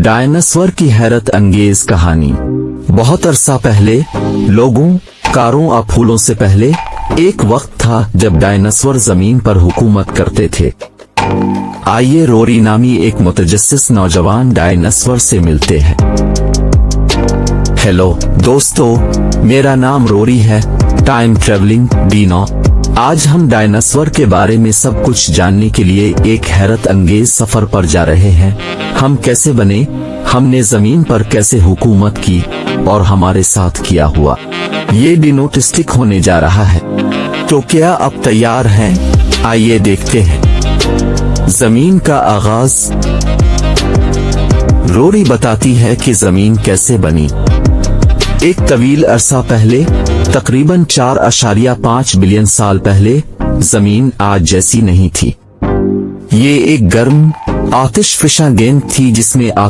Dinosaur की हैरत अंगेज कहानी। बहुत अरसा पहले, लोगों, कारों और फूलों से पहले, एक वक्त था जब डायनासोर जमीन पर हुकूमत करते थे। आइए रोरी नामी एक मुतजस्सिस नौजवान डायनासोर से मिलते हैं। हेलो दोस्तों, मेरा नाम रोरी है, टाइम ट्रेवलिंग डीनो। आज हम डायनासोर के बारे में सब कुछ जानने के लिए एक हैरत अंगेज सफर पर जा रहे हैं। हम कैसे बने, हमने जमीन पर कैसे हुकूमत की और हमारे साथ किया हुआ। ये डिनोटिस्टिक होने जा रहा है। तो क्या आप तैयार हैं? आइए देखते हैं। जमीन का आगाज। रोरी बताती है कि जमीन कैसे बनी। एक तवील अरसा पहले, तकरीबन 4.5 बिलियन साल पहले, जमीन आज जैसी नहीं थी। ये एक गर्म, आतिशफशा गेंद थी जिसमें